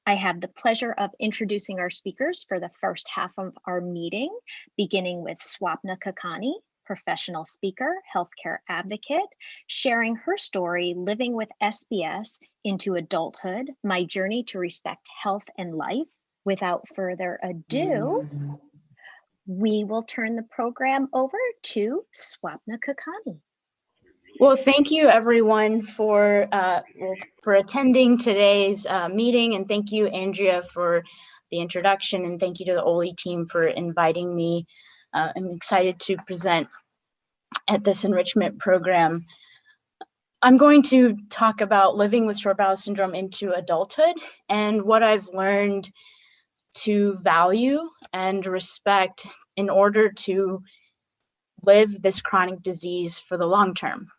I have the pleasure of introducing our speakers for the first half of our meeting, beginning with Swapna Kakani, professional speaker, healthcare advocate, sharing her story living with SBS into adulthood, my journey to respect health and life. Without further ado, we will turn the program over to Swapna Kakani. Well, thank you everyone for attending today's meeting, and thank you, Andrea, for the introduction, and thank you to the Oley team for inviting me. I'm excited to present at this enrichment program. I'm going to talk about living with short bowel syndrome into adulthood and what I've learned to value and respect in order to live this chronic disease for the long term.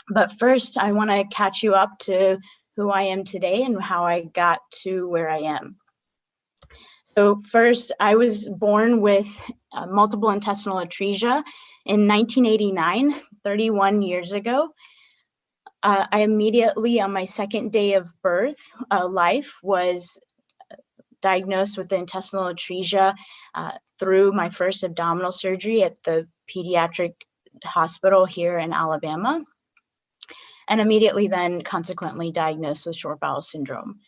But first, I want to catch you up to who I am today and how I got to where I am. So first, I was born with multiple intestinal atresia in 1989, 31 years ago. I immediately, on my second day of life, was diagnosed with the intestinal atresia through my first abdominal surgery at the pediatric hospital here in Alabama, and immediately then consequently diagnosed with short bowel syndrome.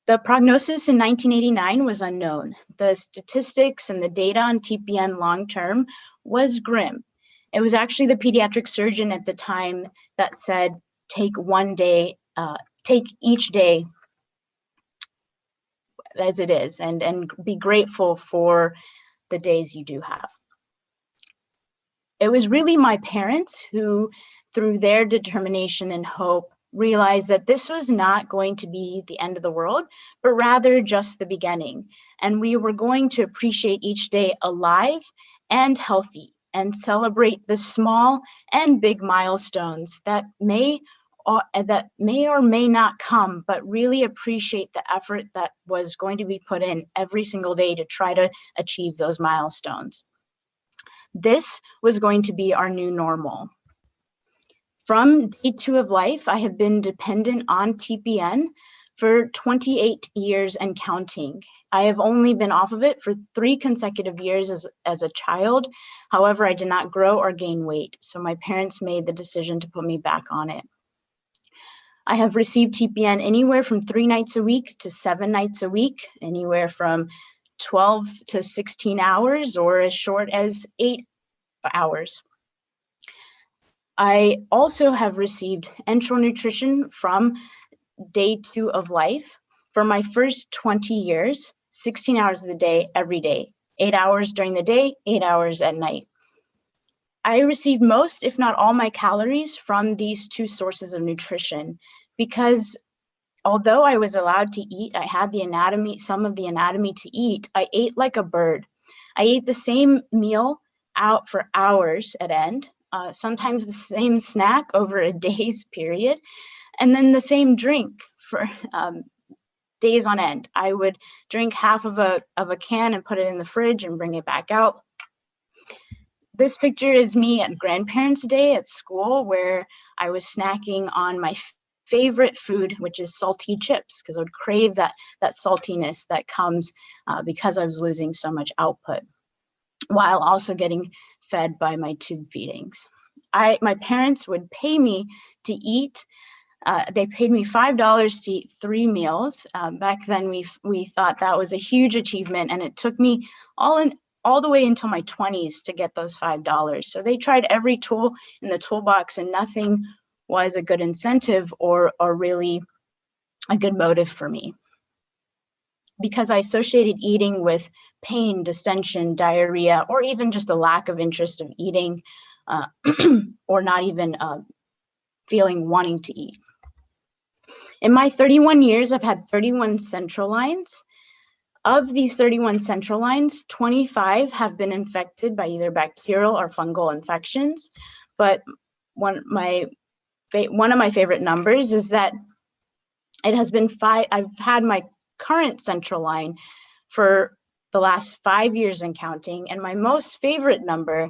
The prognosis in 1989 was unknown. The statistics and the data on TPN long-term was grim. It was actually the pediatric surgeon at the time that said, take each day as it is and be grateful for the days you do have. It was really my parents who, through their determination and hope, realized that this was not going to be the end of the world, but rather just the beginning. And we were going to appreciate each day alive and healthy and celebrate the small and big milestones that may or may not come, but really appreciate the effort that was going to be put in every single day to try to achieve those milestones. This was going to be our new normal. From day 2 of life, I have been dependent on TPN for 28 years and counting. I have only been off of it for 3 consecutive years as a child. However, I did not grow or gain weight, so my parents made the decision to put me back on it. I have received TPN anywhere from 3 nights a week to 7 nights a week, anywhere from 12 to 16 hours or as short as 8 hours. I also have received enteral nutrition from day 2 of life for my first 20 years, 16 hours of the day, every day, 8 hours during the day, 8 hours at night. I received most, if not all, my calories from these 2 sources of nutrition because although I was allowed to eat, I had some of the anatomy to eat, I ate like a bird. I ate the same meal out for hours at end, sometimes the same snack over a day's period, and then the same drink for days on end. I would drink half of a can and put it in the fridge and bring it back out. This picture is me at Grandparents' Day at school, where I was snacking on my favorite food, which is salty chips, because I would crave that saltiness that comes because I was losing so much output, while also getting fed by my tube feedings. My parents would pay me to eat. They paid me $5 to eat 3 meals. Back then, we thought that was a huge achievement, and it took me all the way until my 20s to get those $5. So they tried every tool in the toolbox, and nothing was a good incentive or really a good motive for me. Because I associated eating with pain, distension, diarrhea, or even just a lack of interest of eating, or not even wanting to eat. In my 31 years, I've had 31 central lines. Of these 31 central lines, 25 have been infected by either bacterial or fungal infections. But one of my favorite numbers is that it has been 5. I've had my current central line for the last 5 years and counting, and my most favorite number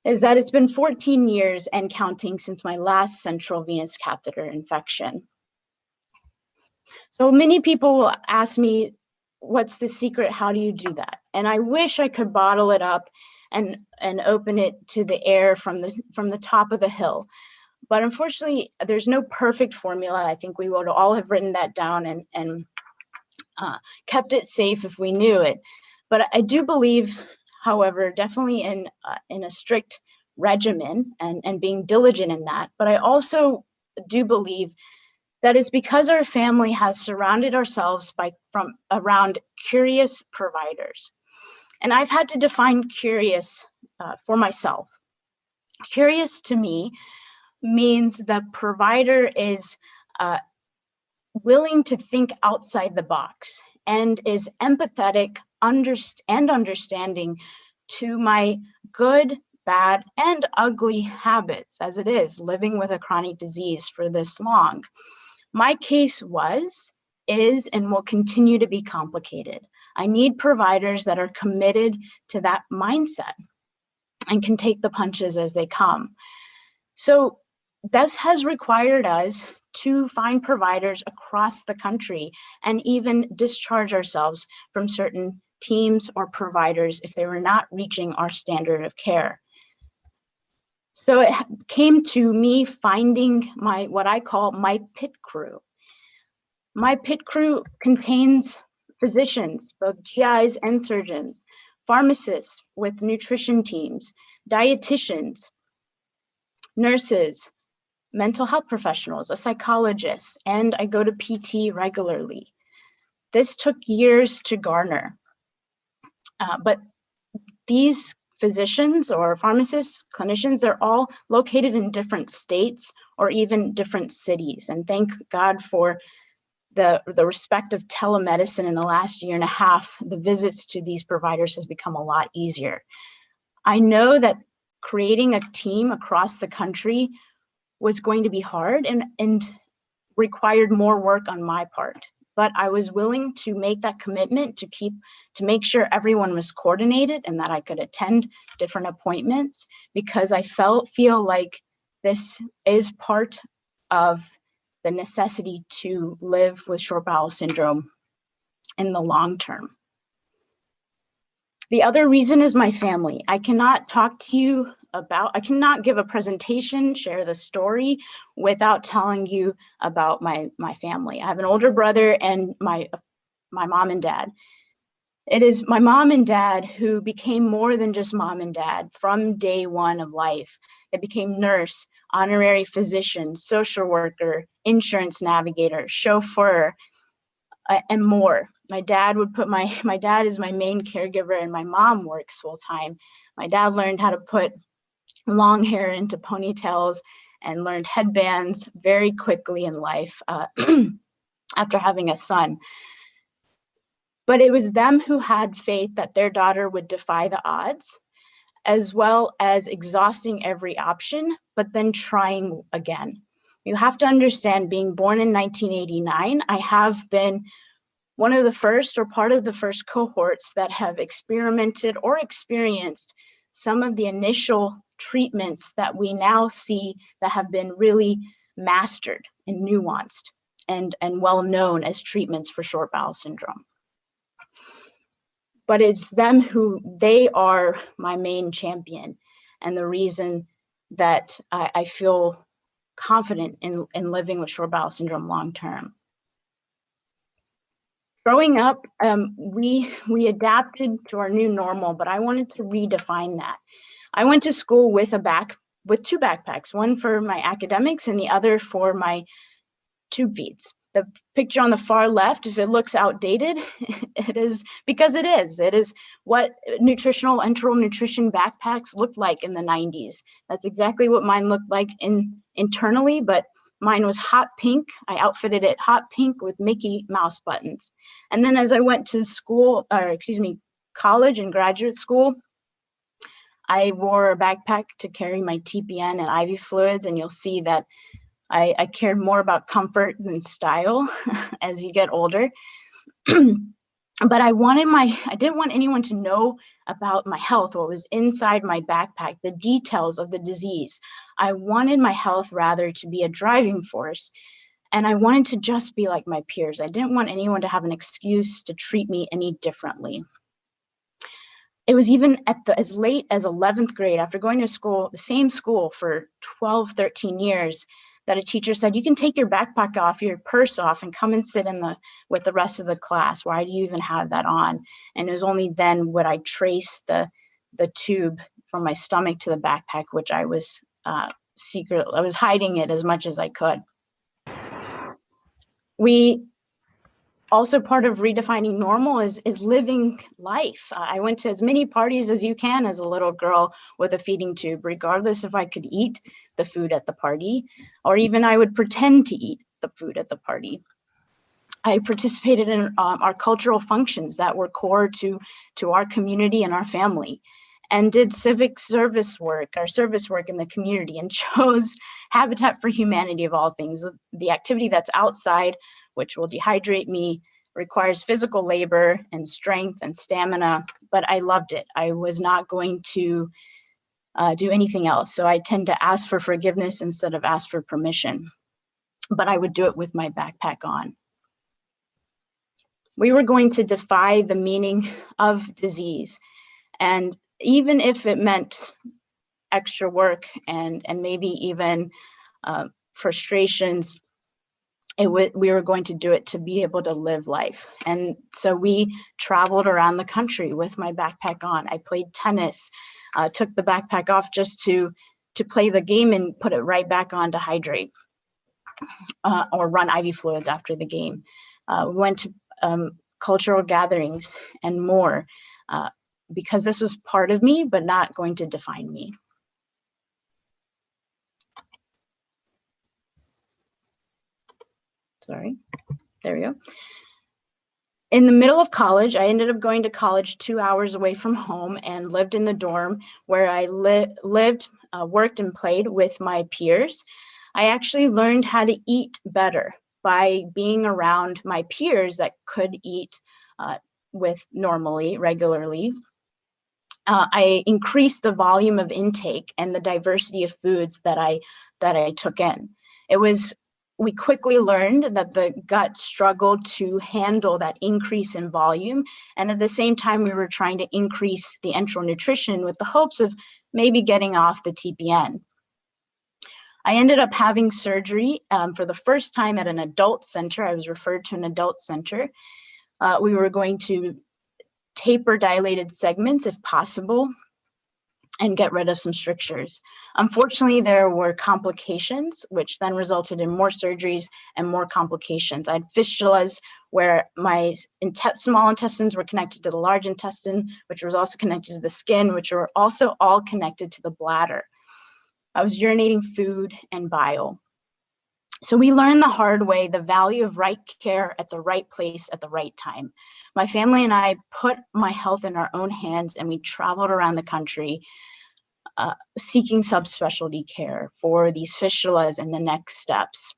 is that it's been 14 years and counting since my last central venous catheter infection. So many people will ask me, what's the secret? How do you do that? And I wish I could bottle it up and open it to the air from the top of the hill. But unfortunately, there's no perfect formula. I think we would all have written that down and kept it safe if we knew it. But I do believe, however, definitely in a strict regimen and being diligent in that. But I also do believe that is because our family has surrounded ourselves from around curious providers. And I've had to define curious for myself. Curious to me means the provider is willing to think outside the box and is empathetic and understanding to my good, bad, and ugly habits, as it is living with a chronic disease for this long. My case is, and will continue to be complicated. I need providers that are committed to that mindset and can take the punches as they come. So this has required us to find providers across the country and even discharge ourselves from certain teams or providers if they were not reaching our standard of care. So it came to me finding what I call my pit crew. My pit crew contains physicians, both GIs and surgeons, pharmacists with nutrition teams, dietitians, nurses, mental health professionals, a psychologist, and I go to PT regularly. This took years to garner, but these physicians or pharmacists, clinicians, they're all located in different states or even different cities. And thank God for the respect of telemedicine in the last year and a half, the visits to these providers has become a lot easier. I know that creating a team across the country was going to be hard and required more work on my part. But I was willing to make that commitment to make sure everyone was coordinated and that I could attend different appointments, because I feel like this is part of the necessity to live with short bowel syndrome in the long term. The other reason is my family. I cannot give a presentation, share the story without telling you about my family. I have an older brother and my mom and dad. It is my mom and dad who became more than just mom and dad from day one of life. They became nurse, honorary physician, social worker, insurance navigator, chauffeur, and more. My dad is my main caregiver, and my mom works full time. My dad learned how to put long hair into ponytails and learned headbands very quickly in life after having a son. But it was them who had faith that their daughter would defy the odds, as well as exhausting every option, but then trying again. You have to understand, being born in 1989, I have been one of the first or part of the first cohorts that have experimented or experienced some of the initial treatments that we now see that have been really mastered and nuanced and well known as treatments for short bowel syndrome. But it's them they are my main champion and the reason that I feel confident in living with short bowel syndrome long term. Growing up, we adapted to our new normal, but I wanted to redefine that. I went to school with two backpacks, one for my academics and the other for my tube feeds. The picture on the far left, if it looks outdated, it is because it is. It is what enteral nutrition backpacks looked like in the 90s. That's exactly what mine looked like internally, but mine was hot pink. I outfitted it hot pink with Mickey Mouse buttons. And then as I went to college and graduate school, I wore a backpack to carry my TPN and IV fluids, and you'll see that I cared more about comfort than style as you get older. But I didn't want anyone to know about my health, what was inside my backpack, the details of the disease. I wanted my health rather to be a driving force And I wanted to just be like my peers. I didn't want anyone to have an excuse to treat me any differently. It was even as late as 11th grade, after going to school, the same school for 12, 13 years, that a teacher said, you can take your backpack off, your purse off, and come and sit with the rest of the class. Why do you even have that on? And it was only then would I trace the tube from my stomach to the backpack, which I was I was hiding it as much as I could. Also, part of redefining normal is living life. I went to as many parties as you can as a little girl with a feeding tube, regardless if I could eat the food at the party, or even I would pretend to eat the food at the party. I participated in our cultural functions that were core to our community and our family, and did civic service work, our service work in the community, and chose Habitat for Humanity of all things, the activity that's outside, which will dehydrate me, requires physical labor and strength and stamina, but I loved it. I was not going to do anything else. So I tend to ask for forgiveness instead of ask for permission, but I would do it with my backpack on. We were going to defy the meaning of disease. And even if it meant extra work and maybe even frustrations, we were going to do it to be able to live life. And so we traveled around the country with my backpack on. I played tennis, took the backpack off just to play the game and put it right back on to hydrate, or run IV fluids after the game. We went to cultural gatherings and more, because this was part of me, but not going to define me. Sorry, there we go. In the middle of college, I ended up going to college 2 hours away from home and lived in the dorm where I lived, worked, and played with my peers. I actually learned how to eat better by being around my peers that could eat regularly. I increased the volume of intake and the diversity of foods that I took in. We quickly learned that the gut struggled to handle that increase in volume. And at the same time, we were trying to increase the enteral nutrition with the hopes of maybe getting off the TPN. I ended up having surgery for the first time at an adult center. I was referred to an adult center. We were going to taper dilated segments if possible and get rid of some strictures. Unfortunately, there were complications, which then resulted in more surgeries and more complications. I had fistulas where my small intestines were connected to the large intestine, which was also connected to the skin, which were also all connected to the bladder. I was urinating food and bile. So we learned the hard way the value of right care at the right place at the right time. My family and I put my health in our own hands, and we traveled around the country seeking subspecialty care for these fistulas and the next steps.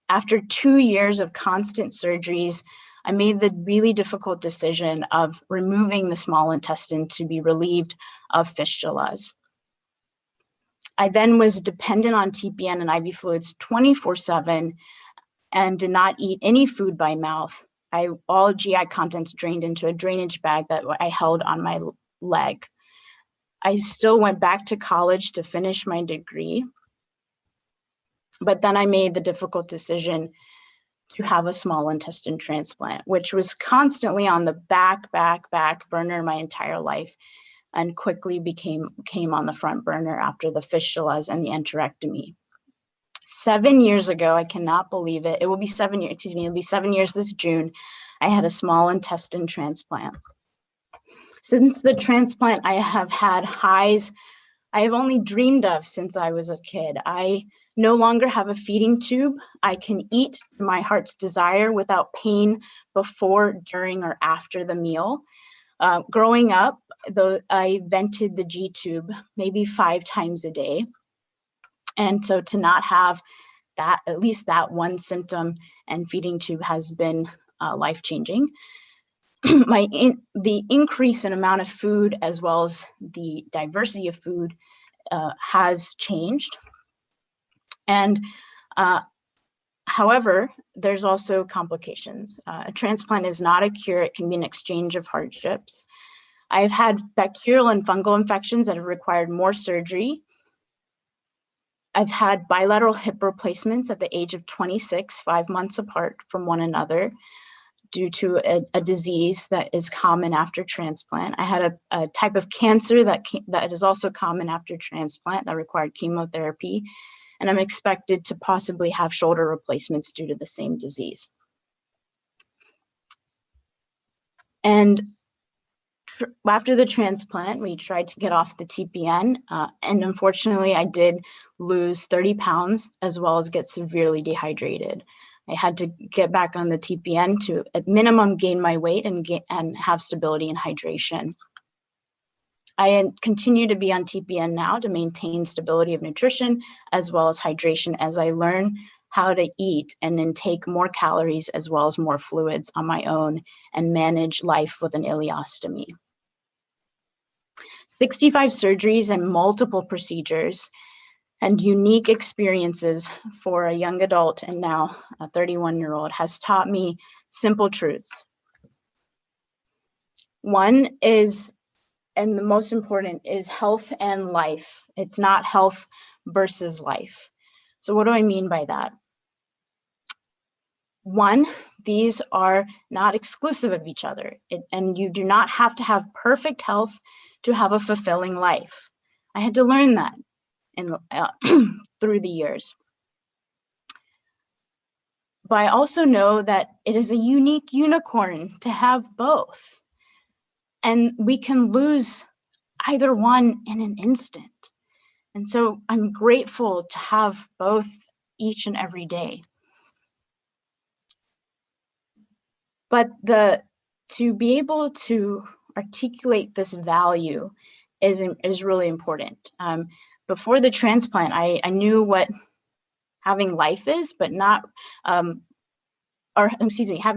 After 2 years of constant surgeries, I made the really difficult decision of removing the small intestine to be relieved of fistulas. I then was dependent on TPN and IV fluids 24/7 and did not eat any food by mouth. All GI contents drained into a drainage bag that I held on my leg. I still went back to college to finish my degree, but then I made the difficult decision to have a small intestine transplant, which was constantly on the back burner my entire life, and quickly came on the front burner after the fistulas and the enterectomy. 7 years ago, I cannot believe it. It will be 7 years, it'll be 7 years this June. I had a small intestine transplant. Since the transplant, I have had highs I have only dreamed of since I was a kid. I no longer have a feeding tube. I can eat to my heart's desire without pain before, during, or after the meal. Growing up, though, I vented the G tube maybe 5 times a day. And so to not have that, at least that one symptom and feeding tube, has been life-changing. The increase in amount of food as well as the diversity of food has changed, and However, there's also complications. A transplant is not a cure. It can be an exchange of hardships. I've had bacterial and fungal infections that have required more surgery. I've had bilateral hip replacements at the age of 26, 5 months apart from one another, due to a disease that is common after transplant. I had a type of cancer that is also common after transplant that required chemotherapy, and I'm expected to possibly have shoulder replacements due to the same disease. And after the transplant, we tried to get off the TPN, and unfortunately, I did lose 30 pounds as well as get severely dehydrated. I had to get back on the TPN to, at minimum, gain my weight and have stability and hydration. I continue to be on TPN now to maintain stability of nutrition as well as hydration as I learn how to eat and intake more calories as well as more fluids on my own and manage life with an ileostomy. 65 surgeries and multiple procedures and unique experiences for a young adult and now a 31-year-old has taught me simple truths. One is, and the most important, is health and life. It's not health versus life. So what do I mean by that? One, these are not exclusive of each other, and you do not have to have perfect health to have a fulfilling life. I had to learn that through the years. But I also know that it is a unique unicorn to have both. And we can lose either one in an instant. And so I'm grateful to have both each and every day. But to be able to articulate this value is really important. Before the transplant, I knew what having life is, but not, having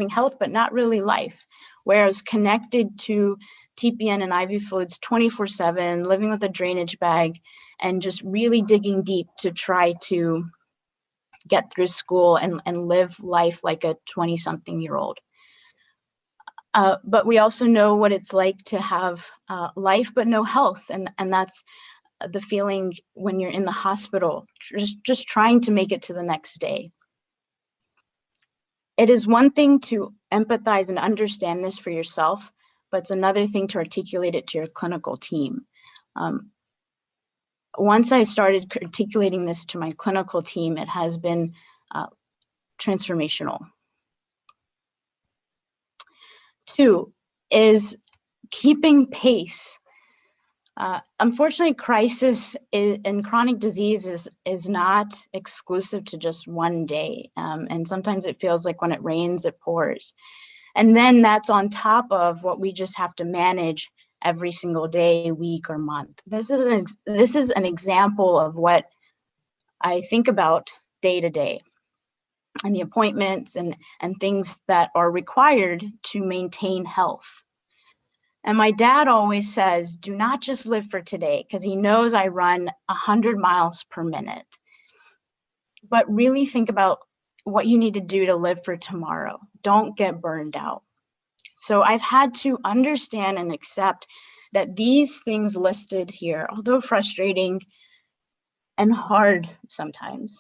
health, but not really life. Whereas connected to TPN and IV fluids 24/7, living with a drainage bag, and just really digging deep to try to get through school and live life like a 20-something-year-old. But we also know what it's like to have life but no health, and that's the feeling when you're in the hospital, just trying to make it to the next day. It is one thing to empathize and understand this for yourself, but it's another thing to articulate it to your clinical team. Once I started articulating this to my clinical team, it has been transformational. 2 is keeping pace. Unfortunately, crisis in chronic disease is not exclusive to just one day. And sometimes it feels like when it rains, it pours. And then that's on top of what we just have to manage every single day, week, or month. This is an example of what I think about day to day, and the appointments and things that are required to maintain health. And my dad always says, do not just live for today, because he knows I run 100 miles per minute. But really think about what you need to do to live for tomorrow. Don't get burned out. So I've had to understand and accept that these things listed here, although frustrating and hard sometimes,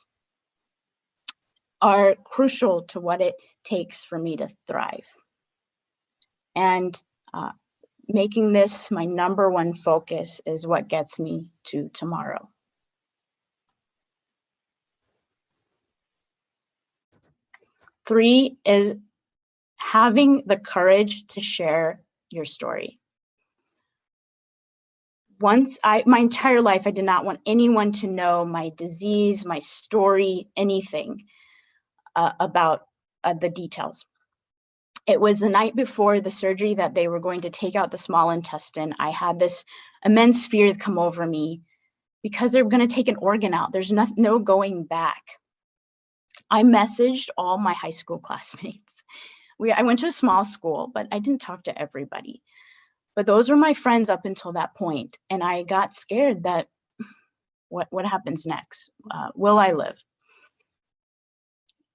are crucial to what it takes for me to thrive. And making this my number one focus is what gets me to tomorrow. Three is having the courage to share your story. My entire life, I did not want anyone to know my disease, my story, anything about the details. It was the night before the surgery that they were going to take out the small intestine. I had this immense fear come over me because they're going to take an organ out. There's no going back. I messaged all my high school classmates. I went to a small school, but I didn't talk to everybody. But those were my friends up until that point, and I got scared that what happens next? Will I live?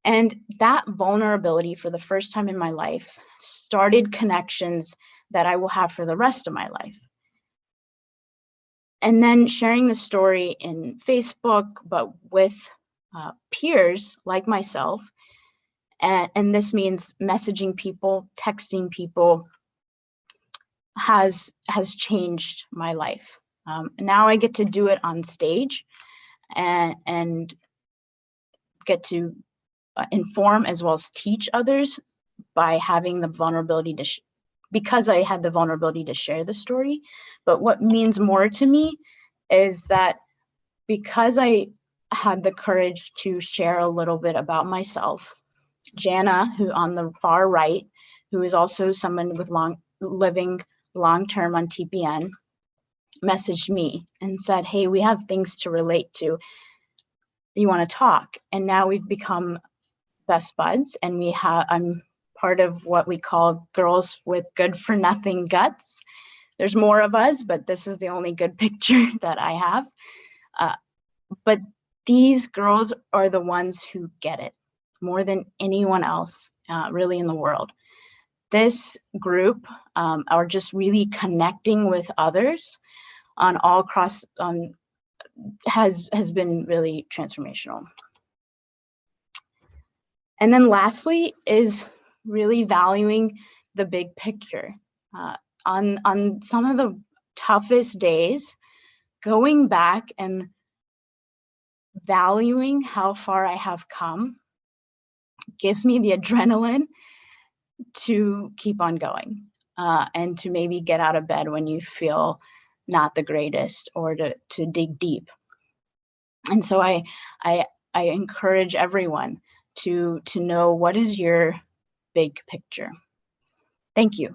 And that vulnerability for the first time in my life started connections that I will have for the rest of my life. And then sharing the story in Facebook, but with peers like myself. And this means messaging people, texting people, has changed my life. Now I get to do it on stage and get to inform as well as teach others by having the vulnerability to because I had the vulnerability to share the story. But what means more to me is that because I had the courage to share a little bit about myself, Jana, who on the far right, who is also someone with living long-term on TPN, messaged me and said, hey, we have things to relate to. You want to talk? And now we've become best buds, and I'm part of what we call Girls with Good for Nothing Guts. There's more of us, but this is the only good picture that I have. But these girls are the ones who get it more than anyone else really in the world. This group are just really connecting with others on all across, has been really transformational. And then lastly is really valuing the big picture. On some of the toughest days, going back and valuing how far I have come gives me the adrenaline to keep on going and to maybe get out of bed when you feel not the greatest, or to dig deep. And so I encourage everyone to know what is your big picture. Thank you.